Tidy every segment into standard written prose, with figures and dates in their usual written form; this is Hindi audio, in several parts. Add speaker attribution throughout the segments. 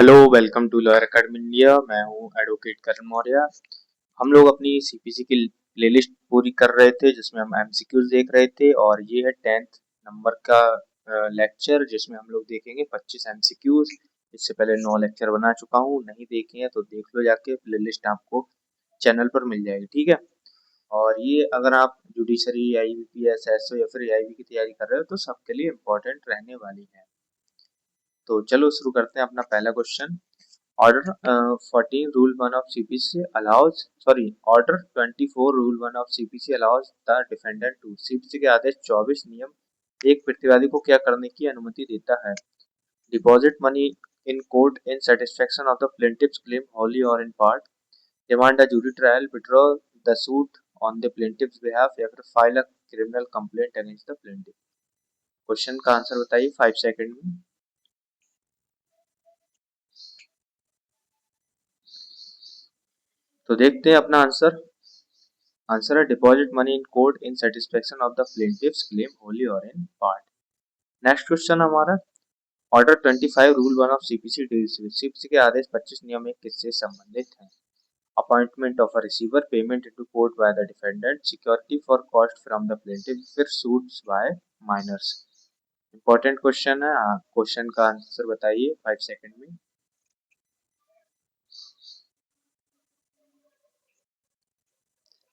Speaker 1: Hello, welcome to lawyer academy India. मैं हूं एडवोकेट करण मौर्य। हम लोग अपनी सीपीसी की प्लेलिस्ट पूरी कर रहे थे जिसमें हम एमसीक्यूज देख रहे थे और ये है 10th नंबर का लेक्चर जिसमें हम लोग देखेंगे 25 एमसीक्यूज। इससे पहले 9 लेक्चर बना चुका हूं, नहीं देखे हैं तो देख लो जाके, प्लेलिस्ट आपको चैनल पर मिल जाएगी, ठीक है। और ये अगर आप जुडिशरी, आईबीपीएस, एसओ या फिर एआईबी की तैयारी कर रहे हो तो सबके लिए इम्पोर्टेंट रहने वाली है। तो चलो शुरू करते हैं अपना पहला question. Order 14 Rule 1 of CPC allows sorry Order 24 Rule 1 of CPC allows the defendant to CPC के आदेश 24 नियम एक प्रतिवादी को क्या करने की अनुमति देता है? Deposit money in court in satisfaction of the plaintiff's claim wholly or in part, demand a jury trial, withdraw the suit on the plaintiff's behalf या फिर file a criminal complaint against the plaintiff। Question का आंसर बताइए 5 सेकंड में। तो देखते हैं अपना आंसर। आंसर है deposit money in court in satisfaction of the plaintiff's claim wholly or in part. Next question हमारा order 25 rule 1 of CPC deals with CPC के आदेश 25 नियम एक किससे संबंधित है? Appointment of a receiver, payment into court by the defendant, security for cost from the plaintiff, फिर suits bye minors. Important question है, क्वेश्चन का आंसर बताइए 5 सेकंड में।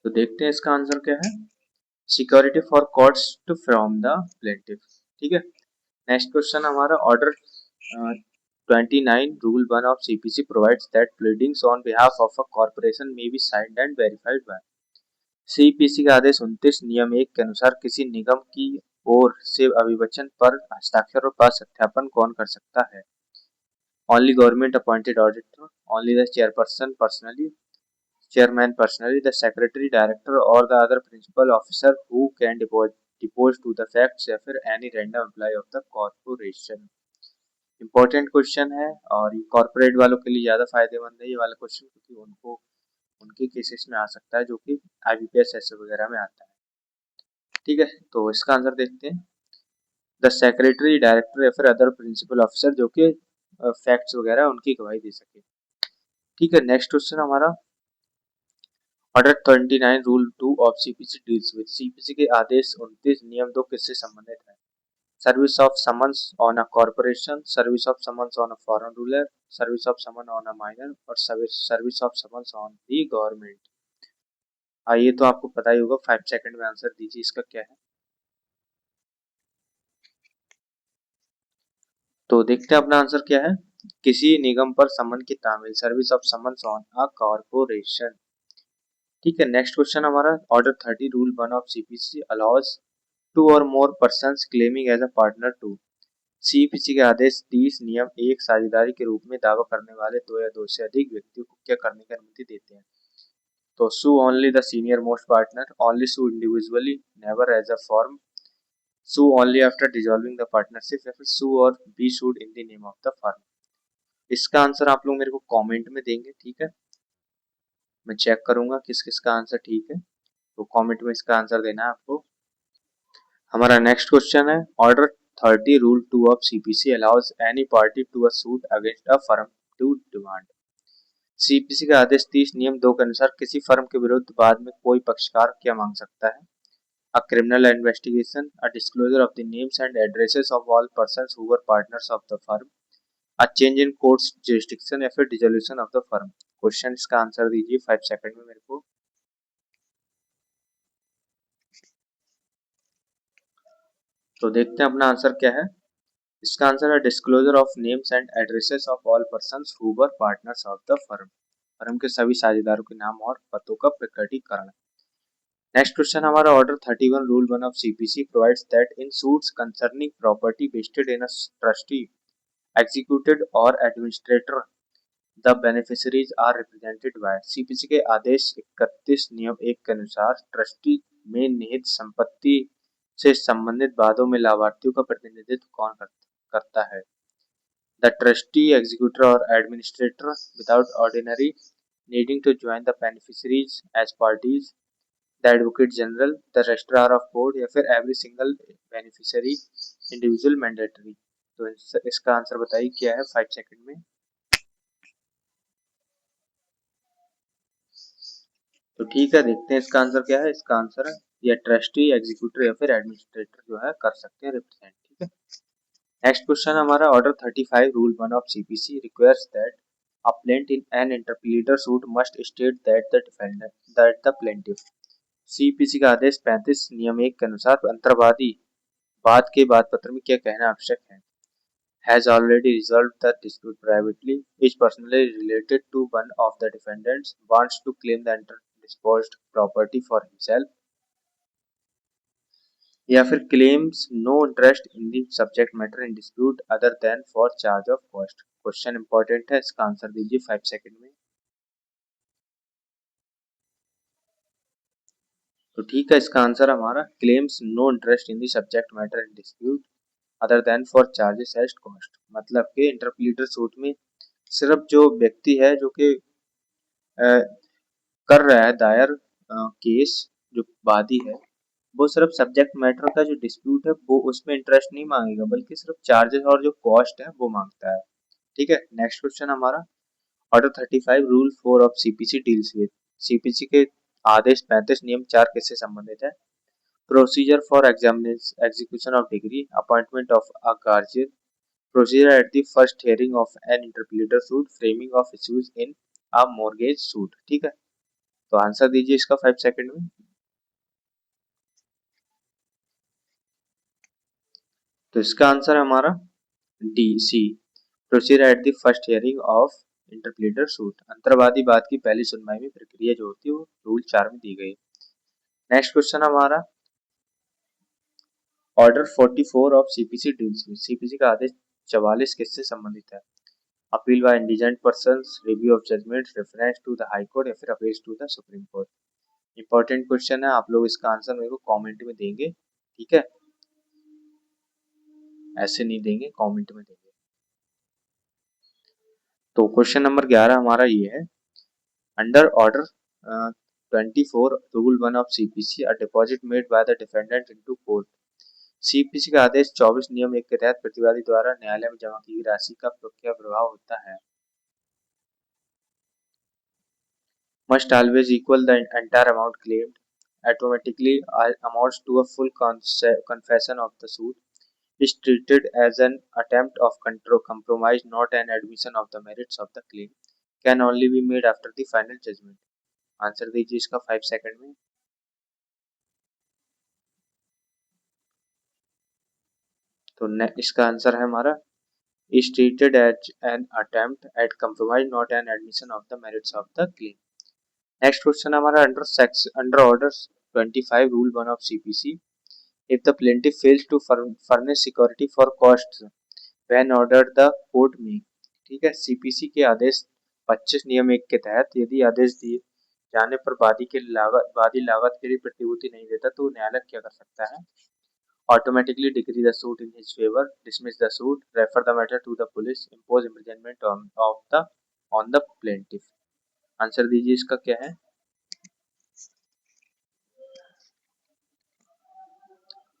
Speaker 1: तो देखते हैं इसका आंसर क्या है। Security for cost from the plaintiff, ठीक है। नेक्स्ट क्वेश्चन हमारा order 29 rule 1 of CPC provides that pleadings on behalf of a corporation may be signed and verified bye. CPC का आदेश 29 नियम 1 के अनुसार किसी निगम की ओर से अभिवचन पर हस्ताक्षर और सत्यापन कौन कर सकता है? Only government appointed auditor, only the chairperson personally, chairman personally, the secretary, director or the other principal officer who can depose to the facts या फिर any random employee of the corporation। Important question है और ये कॉर्पोरेट वालों के लिए ज्यादा फायदेमंद है ये वाला क्वेश्चन, क्योंकि उनको उनके केसेस में आ सकता है जो कि आईबीपीएस एसए वगैरह में आता है, ठीक है। तो इसका आंसर देखते हैं। द सेक्रेटरी, डायरेक्टर या फिर अदर प्रिंसिपल ऑफिसर जो कि फैक्ट्स वगैरह उनकी गवाही दे सके, ठीक है। नेक्स्ट क्वेश्चन हमारा order 29 rule 2 of CPC deals with CPC के आदेश 29 नियम 2 किससे संबंधित है? Service of summons on a corporation, service of summons on a foreign ruler, service of summon on a minor or service of summons on the government. ये तो आपको पता ही होगा, 5 सेकंड में आंसर दीजिए इसका क्या है। तो देखते हैं अपना आंसर क्या है। किसी निगम पर समन की तामील, service of summons on a corporation, ठीक है। नेक्स्ट क्वेश्चन हमारा order 30 rule 1 of CPC allows two or more persons claiming as a partner to. CPC के आदेश 30 नियम एक साझेदारी के रूप में दावा करने वाले दो या दो से अधिक व्यक्तियों को क्या करने की अनुमति देते हैं? तो sue only the senior most partner, only sue individually, never as a firm, sue only after dissolving the partnership या फिर sue or be sued in the name of the firm. इसका आंसर आप लोग मेरे को कमेंट में देंगे, ठीक है। मैं चेक करूंगा किस किस का आंसर ठीक है, तो कमेंट में इसका आंसर देना है आपको। हमारा नेक्स्ट क्वेश्चन है order 30 rule 2 of CPC allows any party to a suit against a firm to demand. CPC का आदेश 30 नियम 2 के अनुसार किसी फर्म के विरुद्ध बाद में कोई पक्षकार क्या मांग सकता है? A criminal investigation, a disclosure of the names and addresses of all persons who were partners of the firm, a change in courts jurisdiction या फिर dissolution of the firm. Question इसका आंसर दीजिए 5 सेकंड में मेरे को। तो देखते हैं अपना आंसर क्या है। इसका आंसर है disclosure of names and addresses of all persons who were partners of the firm. Firm के सभी साझेदारों के नाम और पतों का प्रकटीकरण। नेक्स्ट क्वेश्चन हमारा order 31 rule 1 of CPC provides that in suits concerning property vested in a trustee, executor or administrator, the beneficiaries are represented by. CPC के आदेश 31 नियम 1 के अनुसार ट्रस्टी में निहित संपत्ति से संबंधित वादों में लाभार्थियों का प्रतिनिधित्व कौन करता है? The trustee, executor or administrator without ordinary needing to join the beneficiaries as parties, the advocate general, the registrar of court या फिर every single beneficiary individual mandatory। तो इसका आंसर बताइए क्या है 5 सेकंड में। तो ठीक है, देखते हैं इसका आंसर क्या है। इसका आंसर है या ट्रस्टी, एग्जीक्यूटिव या फिर एडमिनिस्ट्रेटर जो है कर सकते हैं रिप्रेजेंट। ठीक है, नेक्स्ट क्वेश्चन हमारा order 35 rule 1 of CPC requires that a plaint in an interpleader suit must state that the defendant that the plaintiff. CPC का आदेश 35 नियम 1 के अनुसार अंतर्वादी बाद के बाद पत्र में क्या कहना आवश्यक है। Has already resolved the dispute privately, is personally related to one of the defendants, wants to claim the undisposed property for himself, या फिर claims no interest in the subject matter in dispute other than for charge of cost। Question important है, इसका आंसर दीजिए 5 सेकंड में। तो ठीक है, इसका आंसर हमारा claims no interest in the subject matter in dispute other than for charges as cost। मतलब कि इंटरप्लीटर सूट में सिर्फ जो व्यक्ति है जो कि कर रहा है दायर केस, जो वादी है, वो सिर्फ सब्जेक्ट मैटर का जो डिस्प्यूट है वो उसमें इंटरेस्ट नहीं मांगेगा, बल्कि सिर्फ चार्जेस और जो कॉस्ट है वो मांगता है। ठीक है, नेक्स्ट क्वेश्चन हमारा order 35 rule 4 of CPC deals with. CPC के आदेश 35 नियम 4 किससे संबंधित है। Procedure for execution of decree, appointment of a guardian, procedure at the first hearing of an interpleader suit, framing of issues in a mortgage suit. ठीक है, तो आंसर दीजिए इसका 5 सेकंड में। तो इसका आंसर हमारा D C, proceed at the first hearing of interpleader suit. अंतर्वादी बात की पहली सुनवाई में प्रक्रिया जो होती है वो रूल 4 में दी गई। नेक्स्ट क्वेश्चन हमारा order 44 of CPC deals with. CPC का आदेश 44 किससे संबंधित है। Appeal by indigent persons, review of judgment, reference to the high court या फिर appeal to the supreme court. Important question है, आप लोग इसका आंसर मेरे को कमेंट में देंगे। ठीक है, ऐसे नहीं देंगे, कमेंट में देंगे। तो क्वेश्चन नंबर 11 हमारा ये है, under order 24 rule 1 of CPC, a deposit made by the defendant into court. CPC का आदेश 24 नियम 1 के तहत प्रतिवादी द्वारा न्यायालय में जमा की गई राशि का क्या प्रभाव होता है। Must always equal the entire amount claimed, automatically amounts to a full confession of the suit, is treated as an attempt of control compromise, not an admission of the merits of the claim, can only be made after the final judgment। Answer दीजिए इसका 5 सेकंड में। तो इसका आंसर है हमारा is treated as an attempt at compromise, not an admission of the merits of the claim। Next question हमारा under orders 25 rule 1 of CPC, if the plaintiff fails to furnish security for costs when ordered the court में। ठीक है, सीपीसी के आदेश 25 नियम 1 के तहत यदि आदेश दिए जाने पर वादी लागत के लिए प्रतिभूति नहीं देता तो न्यायालय क्या कर सकता है। Automatically decree the suit in his favor, dismiss the suit, refer the matter to the police, impose imprisonment on the plaintiff। Answer दीजिए इसका क्या है।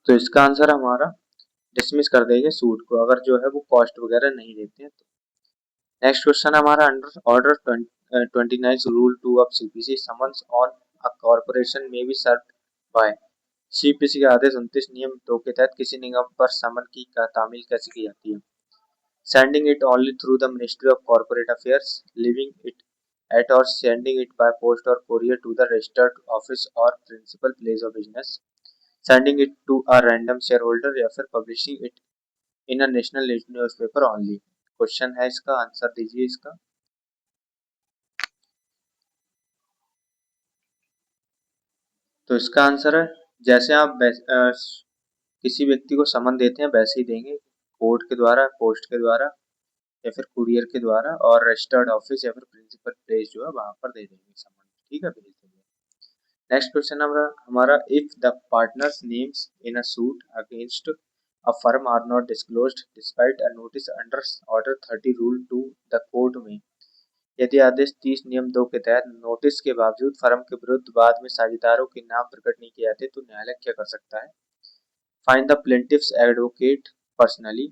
Speaker 1: तो इसका आंसर हमारा डिसमिस कर देंगे सूट को, अगर जो है वो कॉस्ट वगैरह नहीं देते हैं तो। नेक्स्ट क्वेश्चन हमारा under order 29 rule 2 of CPC, summons on a corporation में बी सर्व्ड बाय। सीपीसी का आदेश 29 नियम 2 के तहत किसी निगम पर समन की तामील कैसे की जाती है। Sending it only through the Ministry of Corporate Affairs, leaving it at or sending it by post or courier to the registered office or principal place of business, sending it to a random shareholder या फिर publishing it in a national newspaper only। Question है इसका आंसर दीजिए इसका। तो इसका आंसर है जैसे आप किसी व्यक्ति को समन देते हैं वैसे ही देंगे, कोर्ट के द्वारा, पोस्ट के द्वारा या फिर कुरियर के द्वारा, और रजिस्टर्ड ऑफिस या फिर प्रिंसिपल प्लेस जो है वहां पर दे देंगे समन। ठीक है, भेज देंगे। नेक्स्ट क्वेश्चन नंबर हमारा, if the partners names in a suit against a firm are not disclosed despite a notice under order 30 rule two the court में। यदि आदेश 30 नियम 2 के तहत नोटिस के बावजूद फर्म के विरुद्ध बाद में साझेदारों के नाम प्रकट नहीं किए जाते तो न्यायालय क्या कर सकता है। Find the plaintiff's advocate personally,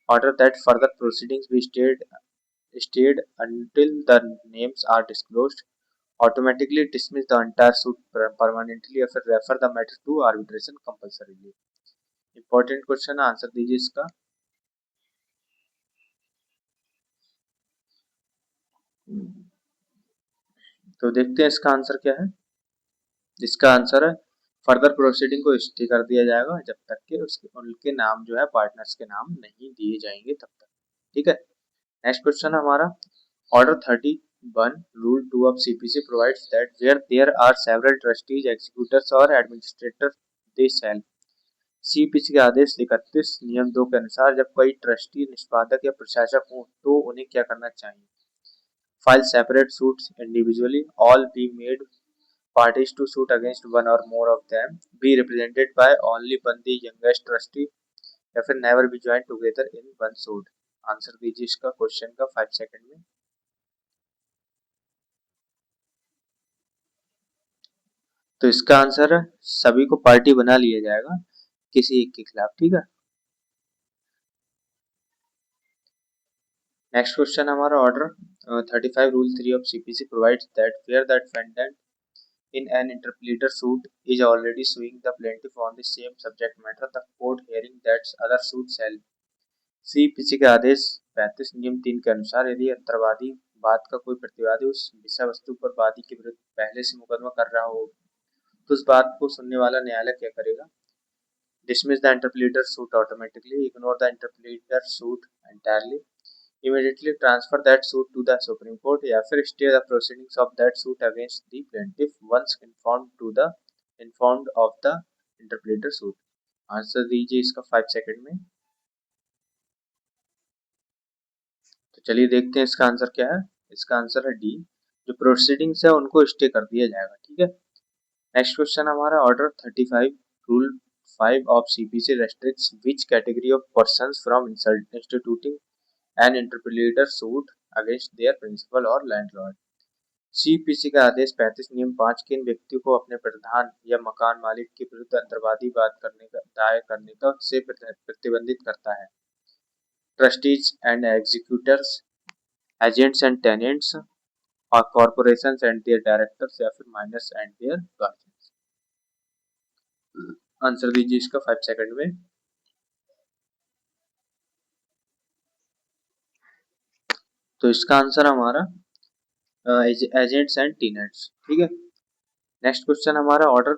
Speaker 1: order that further proceedings be stayed until the names are disclosed, automatically dismiss the entire suit permanently या फिर refer the matter to arbitration compulsorily. Important question है, आंसर दीजिए इसका। तो देखते हैं इसका आंसर क्या है। इसका आंसर है फर्दर प्रोसीडिंग को स्टे कर दिया जाएगा जब तक कि उसके उनके नाम जो है पार्टनर्स के नाम नहीं दिए जाएंगे तब तक। ठीक है। नेक्स्ट क्वेश्चन है हमारा order 31 rule 2 of CPC provides that where there are several trustees executors और एडमिनिस्ट्रेटर दे शैल। सीपीसी के आदेश 31 नियम 2 के अनुसार जब कोई ट्रस्टी निष्पादक या प्रशासक हो तो उन्हें क्या करना चाहिए। File separate suits individually, all be made parties to suit against one or more of them, be represented by only one the youngest trustee या फिर never be joined together in one suit। Answer दीजिए इसका क्वेश्चन का 5 सेकंड में। तो इसका आंसर है सभी को पार्टी बना लिया जाएगा किसी एक के खिलाफ। ठीक है। नेक्स्ट क्वेश्चन हमारा order 35 rule 3 of CPC provides that where the defendant in an interpleader suit is already suing the plaintiff on the same subject matter, the court hearing that other suit shall। CPC के आदेश 35 नियम 3 के अनुसार यदि अंतर्वादी बात का कोई प्रतिवादी उस विषय वस्तु पर वादी के विरुद्ध पहले से मुकदमा कर रहा हो तो उस बात को सुनने वाला न्यायालय क्या करेगा। Dismiss the interpleader suit automatically, ignore the interpleader suit entirely, immediately transfer that suit to the Supreme Court या फिर stay the proceedings of that suit against the plaintiff once informed of the interpleader suit। Answer दीजिए इसका 5 सेकंड में। तो चलिए देखते हैं इसका आंसर क्या है। इसका आंसर है डी, जो प्रोसीडिंग्स है उनको स्टे कर दिया जाएगा। ठीक है। नेक्स्ट क्वेश्चन हमारा order 35 rule 5 of CPC restricts which category of persons from instituting an interpleader suit against their principal or landlord. CPC का आदेश 35 नियम 5 किन व्यक्तियों को अपने प्रधान या मकान मालिक के विरुद्ध अंतर्वादी बात करने का दायर करने का से प्रतिबंधित करता है। Trustees and executors, agents and tenants और कॉर्पोरेशंस एंड देयर डायरेक्टर्स या फिर minors and their guardians. Answer दीजिए इसका 5 सेकंड में। तो इसका आंसर हमारा एजेंट्स एंड टेनेंट्स। ठीक है। नेक्स्ट क्वेश्चन हमारा order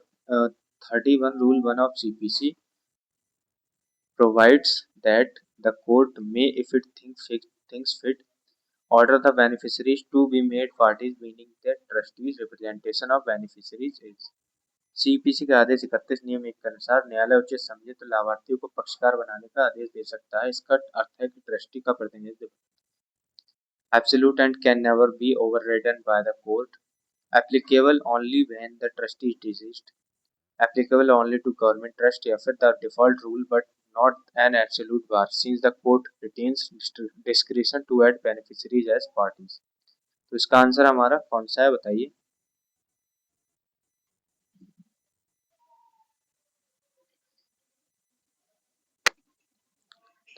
Speaker 1: 31 rule 1 of CPC provides that the court may if it thinks fit order the beneficiaries to be made parties, meaning that trustees representation of beneficiaries is। CPC के आदेश 31 नियम 1 के अनुसार न्यायालय उचित समझे तो लाभार्थियों को पक्षकार बनाने का आदेश दे सकता है। इसका अर्थ है कि ट्रस्टी का प्रतिनिधित्व absolute and can never be overridden by the court, applicable only when the trustee is deceased, applicable only to government trust या फिर the default rule but not an absolute bar since the court retains discretion to add beneficiaries as parties। तो इसका आंसर हमारा कौन सा है बताइए।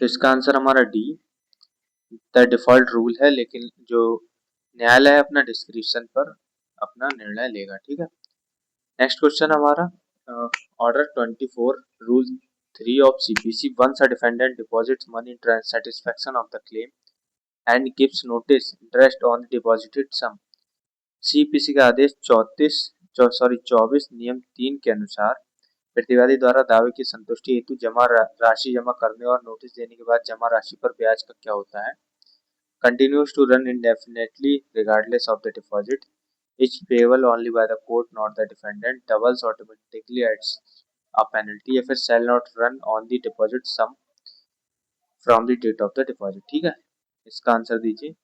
Speaker 1: तो इसका आंसर हमारा डी, द डिफॉल्ट रूल है, लेकिन जो न्यायालय है अपना डिस्क्रिप्शन पर अपना निर्णय लेगा। ठीक है। नेक्स्ट क्वेश्चन हमारा order 24 rule 3 of CPC once a defendant deposits money in satisfaction of the claim and gives notice interest on the deposited sum। CPC का आदेश 24 नियम 3 के अनुसार प्रतिवादी द्वारा दावे की संतुष्टि हेतु राशि जमा करने और नोटिस देने के बाद जमा राशि पर ब्याज का क्या होता है। continues to run indefinitely regardless of the deposit, is payable only by the court not the defendant, doubles automatically adds a penalty या फिर shall not run on the deposit sum from the date of the deposit। ठीक है। इसका आंसर दीजिए।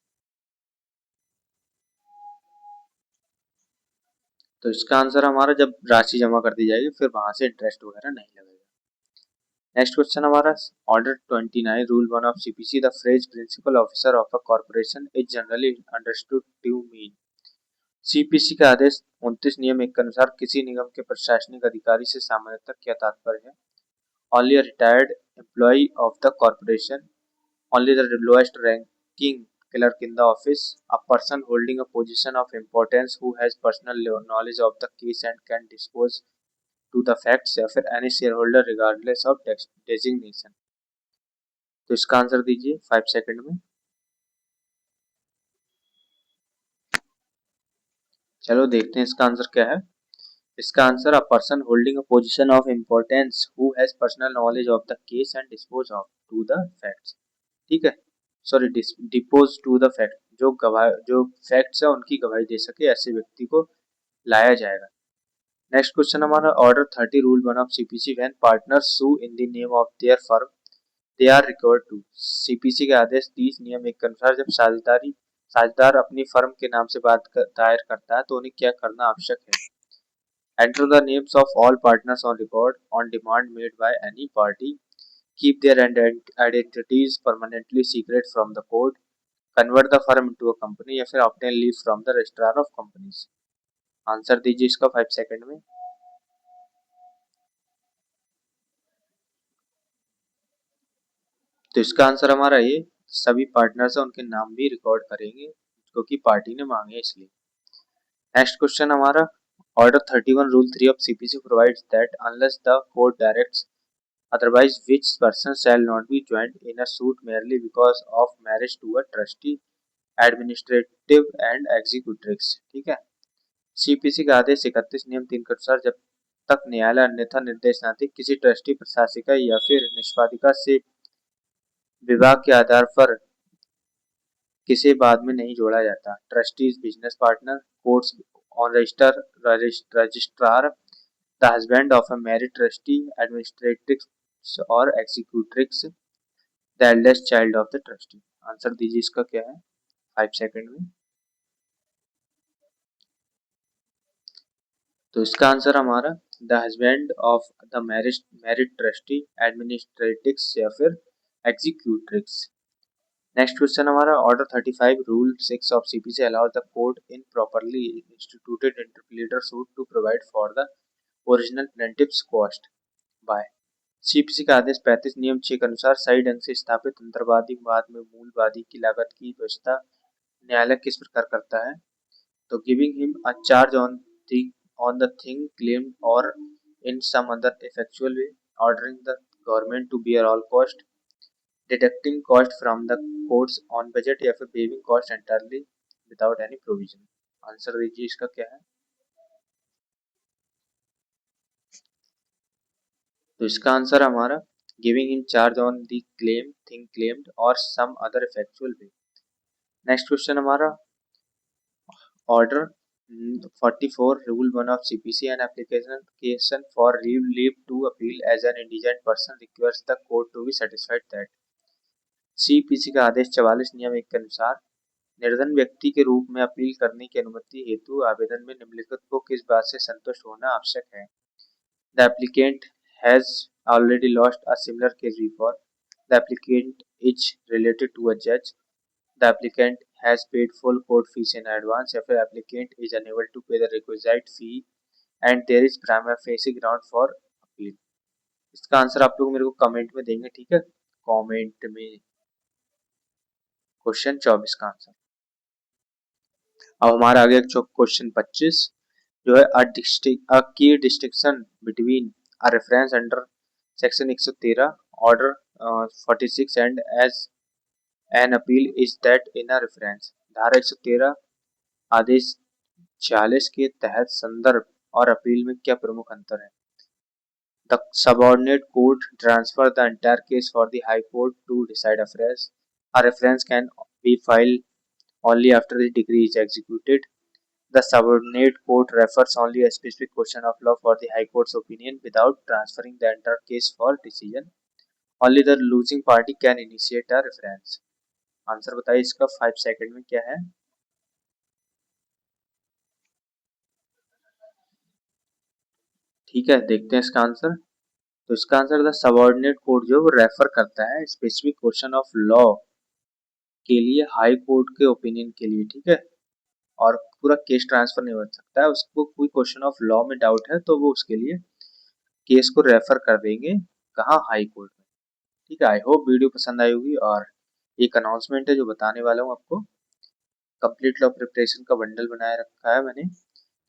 Speaker 1: तो इसका आंसर हमारा जब राशि जमा कर दी जाएगी फिर वहां से इंटरेस्ट वगैरह नहीं लगेगा। नेक्स्ट क्वेश्चन हमारा order 29 rule 1 of CPC the phrase principal officer of a corporation is generally understood to mean. CPC का आदेश 29 नियम 1 के अनुसार किसी निगम के प्रशासनिक अधिकारी से सामान्यतः क्या तात्पर्य है। Only a retired employee of the corporation, only the lowest ranking clerk in the office, a person holding a position of importance who has personal knowledge of the case and can dispose to the facts, या फिर any shareholder regardless of designation। तो इसका आंसर दीजिए 5 सेकंड में। चलो देखते हैं इसका आंसर क्या है। इसका answer a person holding a position of importance who has personal knowledge of the case and dispose of to the facts. ठीक है, sorry, depose to the fact, जो गवाह, जो फैक्ट्स है उनकी गवाही दे सके, ऐसे व्यक्ति को लाया जाएगा। नेक्स्ट क्वेश्चन हमारा order 30 rule 1 of CPC when partners sue in the name of their firm they are required to. CPC के आदेश 30 नियम 1 के अनुसार जब साझेदार अपनी फर्म के नाम से बात दायर करता है तो उन्हें क्या करना आवश्यक है। Enter the names of all partners on record on demand made by any party. Keep their identities permanently secret from the court. Convert the firm into a company या फिर obtain leave from the registrar of companies। Answer दीजिए इसका 5 सेकंड में। तो इसका आंसर हमारा ये सभी पार्टनर्स है उनके नाम भी रिकॉर्ड करेंगे क्योंकि पार्टी ने मांगे इसलिए। नेक्स्ट क्वेश्चन हमारा order 31 rule 3 of CPC provides that unless the court directs otherwise which person shall not be joined in a suit merely because of marriage to a trustee, administrative and executrix। ठीक है, सीपीसी का आदेश 31 नियम 3 के अनुसार जब तक न्यायालय अन्यथा निर्देश न दे किसी ट्रस्टी, प्रशासिका या फिर निष्पादिका से विवाह के आधार पर किसी बाद में नहीं जोड़ा जाता। Trustees, business partner, courts on registrar, the husband of a married trustee, administrative or executives, the eldest child of the trustee. Answer दीजिए इसका क्या है 5 सेकंड में। तो इसका आंसर हमारा the husband of the married trustee, administratives या फिर एग्जीक्यूटिव्स। नेक्स्ट क्वेश्चन हमारा order 35 rule 6 of CPC allows the court in properly instituted interpleader suit to provide for the original plaintiff's cost by. CPC का आदेश 35 नियम 6 के अनुसार सही ढंग से स्थापित अंतर्वादी वाद में मूल वादी की लागत की व्यवस्था न्यायालय किस प्रकार करता है। तो giving him a charge on the thing claimed or in some other effectual way, ordering the government to bear all cost, deducting cost from the court's own budget या फिर waiving cost entirely without any provision. Answer दीजिए इसका क्या है। तो इसका आंसर हमारा giving in charge on the claim, thing claimed or some other effectual way. Next question हमारा order 44 rule 1 of CPC and application for leave to appeal as an indigent person request the court to be satisfied that. CPC का आदेश 44 नियम 1 के अनुसार निर्धन व्यक्ति के रूप में अपील करने की अनुमति हेतु आवेदन में निम्नलिखित को किस बात से संतुष्ट होना आवश्यक है। The applicant has already lost a similar case before, the applicant is related to a जज, the applicant has paid full court fees in advance या फिर applicant is unable to pay the requisite fee and there is prima facie ground for appeal. इसका आंसर आप लोग मेरे को कमेंट में देंगे, ठीक है, कमेंट में। क्वेश्चन 24 का आंसर। अब हमारा आगे क्वेश्चन 25 जो है अ की distinction between a reference under section 113 order 46 and as an appeal is that in a reference. धारा 113 आदेश 46 के तहत संदर्भ और अपील में क्या प्रमुख अंतर है। The subordinate court transfer the entire case for the high court to decide affairs. A reference can be filed only after the decree is executed. The subordinate court refers only a specific question of law for the High Court's opinion without transferring the entire case for decision. Only the losing party can initiate a reference। Answer बताइए इसका 5 सेकंड में क्या है। ठीक है, देखते हैं इसका आंसर। तो इसका आंसर द सबऑर्डिनेट कोर्ट जो वो रेफर करता है स्पेसिफिक क्वेश्चन ऑफ लॉ के लिए हाई कोर्ट के ओपिनियन के लिए, ठीक है, और पूरा केस ट्रांसफर नहीं हो सकता है। उसको कोई क्वेश्चन ऑफ लॉ में डाउट है तो वो उसके लिए केस को रेफर कर देंगे कहाँ, हाई कोर्ट में। ठीक है, आई होप वीडियो पसंद आई होगी और एक अनाउंसमेंट है जो बताने वाला हूँ आपको। कंप्लीट लॉ प्रिपरेशन का बंडल बनाए रखा है मैंने,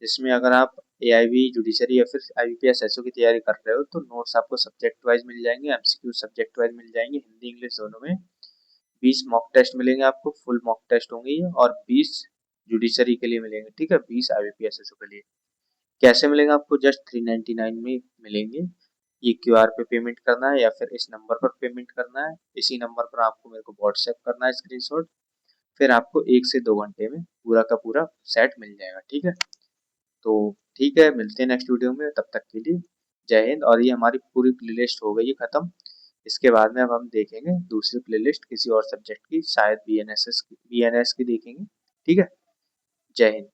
Speaker 1: जिसमें अगर आप एआईबी जुडिशरी या फिर आईबीपीएस एसओ की तैयारी कर रहे हो तो नोट्स आपको सब्जेक्ट वाइज मिल जाएंगे, एमसीक्यू सब्जेक्ट वाइज मिल जाएंगे, हिंदी इंग्लिश दोनों में। 20 मॉक टेस्ट मिलेंगे आपको, फुल मॉक टेस्ट होंगे ये, और 20 जुडिशरी के लिए मिलेंगे, ठीक है, 20 आईबीपीएस एसओ के लिए। कैसे मिलेगा आपको? जस्ट 399 में मिलेंगे। ये क्यूआर पे पेमेंट करना है या फिर इस नंबर पर पेमेंट करना है। इसी नंबर पर आपको मेरे को व्हाट्सएप करना है स्क्रीनशॉट, फिर आपको 1 से 2 घंटे में पूरा का पूरा सेट मिल जाएगा, ठीक है। तो ठीक है, मिलते हैं नेक्स्ट वीडियो में, तब तक के लिए जय हिंद। और ये हमारी पूरी प्लेलिस्ट हो गई है खत्म। इसके बाद में अब हम देखेंगे दूसरी प्लेलिस्ट किसी और सब्जेक्ट की, शायद बीएनएस की देखेंगे, ठीक है। जय हिंद।